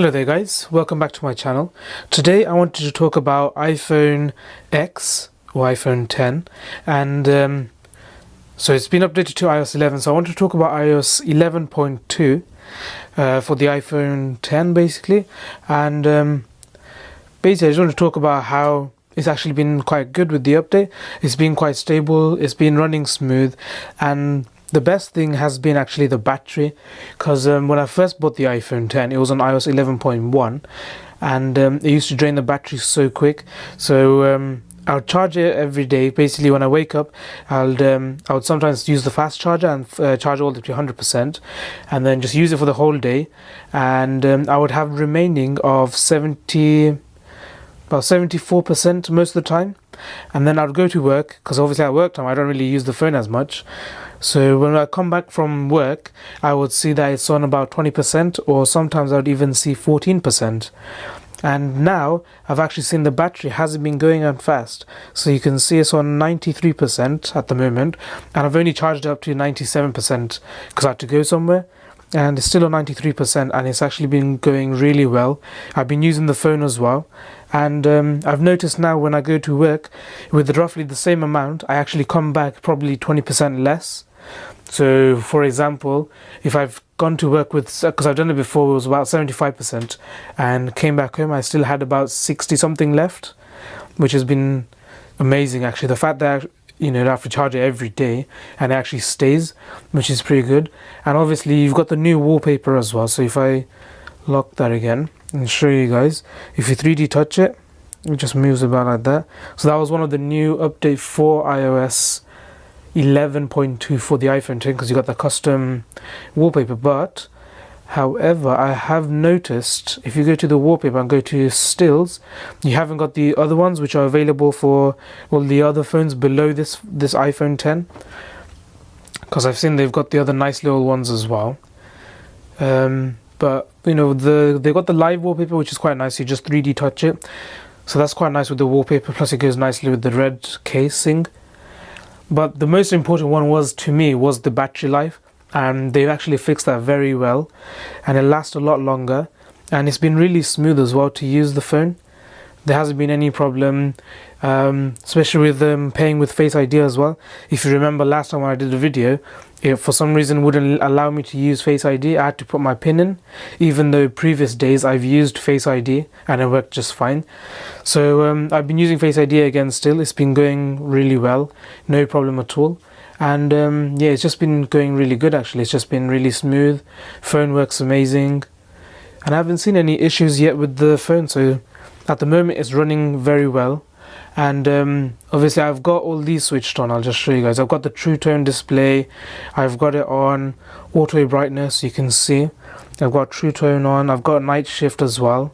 Hello there guys, welcome back to my channel. Today I wanted to talk about iPhone X or iPhone 10 and so it's been updated to iOS 11, so I want to talk about iOS 11.2 for the iPhone 10 basically, and basically I just want to talk about how it's actually been quite good with the update. It's been quite stable, it's been running smooth, and the best thing has been actually the battery, because when I first bought the iPhone 10 it was on iOS 11.1 and it used to drain the battery so quick. So I would charge it every day. Basically when I wake up I would sometimes use the fast charger and charge all the way to 100% and then just use it for the whole day, and I would have remaining of about 74% most of the time, and then I'd go to work, because obviously at work time I don't really use the phone as much. So when I come back from work I would see that it's on about 20%, or sometimes I would even see 14%. And now I've actually seen the battery hasn't been going on fast, so you can see it's on 93% at the moment, and I've only charged it up to 97% because I had to go somewhere, and it's still on 93%, and it's actually been going really well. I've been using the phone as well, and I've noticed now when I go to work with roughly the same amount I actually come back probably 20% less. So for example, if I've gone to work with, because I've done it before, it was about 75%, and came back home I still had about 60 something left, which has been amazing actually. The fact that I have to charge it every day and it actually stays, which is pretty good. And obviously you've got the new wallpaper as well, so if I lock that again and show you guys, if you 3D touch it, it just moves about like that. So that was one of the new update for iOS 11.2 for the iPhone 10, because you got the custom wallpaper. But however, I have noticed if you go to the wallpaper and go to stills, you haven't got the other ones which are available for all the other phones below this iPhone 10, because I've seen they've got the other nice little ones as well. But they've got the live wallpaper, which is quite nice. You just 3D touch it, so that's quite nice with the wallpaper, plus it goes nicely with the red casing. But the most important one was the battery life, and they've actually fixed that very well, and it lasts a lot longer, and it's been really smooth as well to use the phone. There hasn't been any problem, especially with paying with Face ID as well. If you remember last time when I did a video, it for some reason wouldn't allow me to use Face ID. I had to put my PIN in, even though previous days I've used Face ID and it worked just fine. So I've been using Face ID again still. It's been going really well, no problem at all. And yeah, it's just been going really good actually. It's just been really smooth. Phone works amazing, and I haven't seen any issues yet with the phone. So at the moment it's running very well. And obviously I've got all these switched on. I'll just show you guys. I've got the True Tone display, I've got it on auto brightness, you can see I've got True Tone on, I've got night shift as well.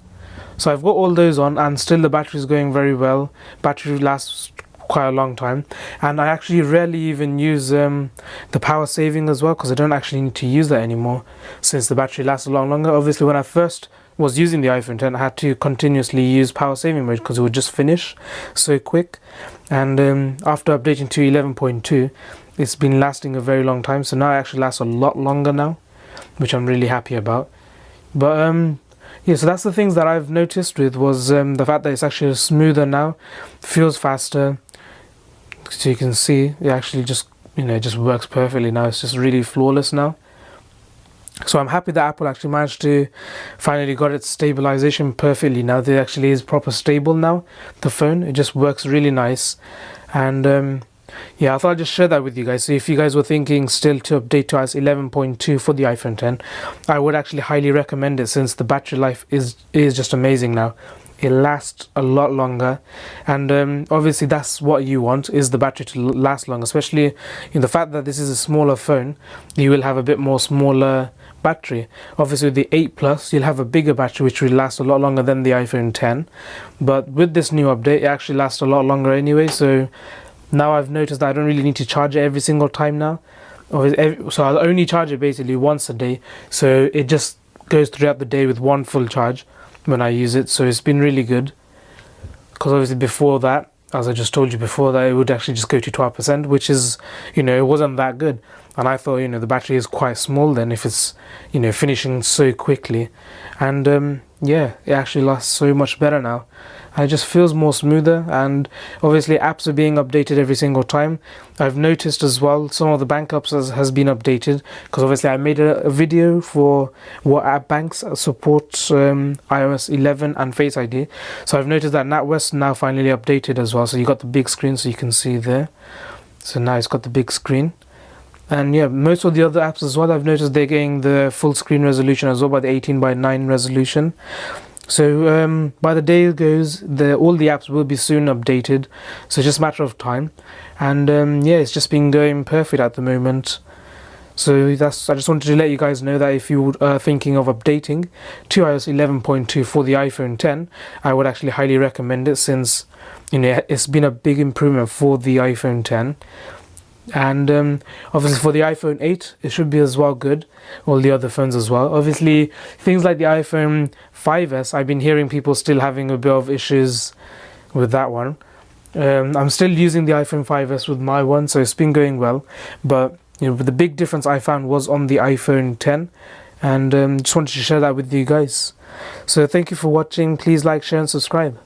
So I've got all those on, and still the battery is going very well. Battery lasts quite a long time, and I actually rarely even use the power saving as well, because I don't actually need to use that anymore since the battery lasts a lot longer. Obviously when I first was using the iPhone 10 I had to continuously use power saving mode because it would just finish so quick, and after updating to 11.2 it's been lasting a very long time. So now it actually lasts a lot longer now, which I'm really happy about. But yeah, so that's the things that I've noticed with was the fact that it's actually smoother now, feels faster. So you can see it actually just it just works perfectly now. It's just really flawless now. So I'm happy that Apple actually managed to finally got its stabilization perfectly now. It actually is proper stable now, the phone. It just works really nice. And yeah, I thought I'd just share that with you guys. So if you guys were thinking still to update to iOS 11.2 for the iPhone 10, I would actually highly recommend it, since the battery life is just amazing now. It lasts a lot longer, and obviously that's what you want, is the battery to last long, especially in the fact that this is a smaller phone. You will have a bit more smaller battery. Obviously with the 8 Plus you'll have a bigger battery which will last a lot longer than the iPhone 10, but with this new update it actually lasts a lot longer anyway. So now I've noticed that I don't really need to charge it every single time now, so I'll only charge it basically once a day, so it just goes throughout the day with one full charge when I use it. So it's been really good, because obviously before that, as I just told you before, that it would actually just go to 12%, which is, it wasn't that good. And I thought, the battery is quite small then if it's, finishing so quickly. And yeah, it actually lasts so much better now. And it just feels more smoother, and obviously apps are being updated every single time. I've noticed as well some of the bank apps has been updated, because obviously I made a video for what app banks support iOS 11 and Face ID. So I've noticed that NatWest now finally updated as well. So you got the big screen, so you can see there. So now it's got the big screen. And yeah, most of the other apps as well, I've noticed they're getting the full screen resolution as well, by the 18:9 resolution. So by the day it goes, all the apps will be soon updated. So it's just a matter of time. And yeah, it's just been going perfect at the moment. So I just wanted to let you guys know that if you are thinking of updating to iOS 11.2 for the iPhone 10, I would actually highly recommend it, since it's been a big improvement for the iPhone 10. And obviously for the iPhone 8 it should be as well good, all the other phones as well. Obviously things like the iPhone 5s, I've been hearing people still having a bit of issues with that one. I'm still using the iPhone 5s with my one, so it's been going well, but the big difference I found was on the iPhone 10, and just wanted to share that with you guys. So thank you for watching. Please like, share and subscribe.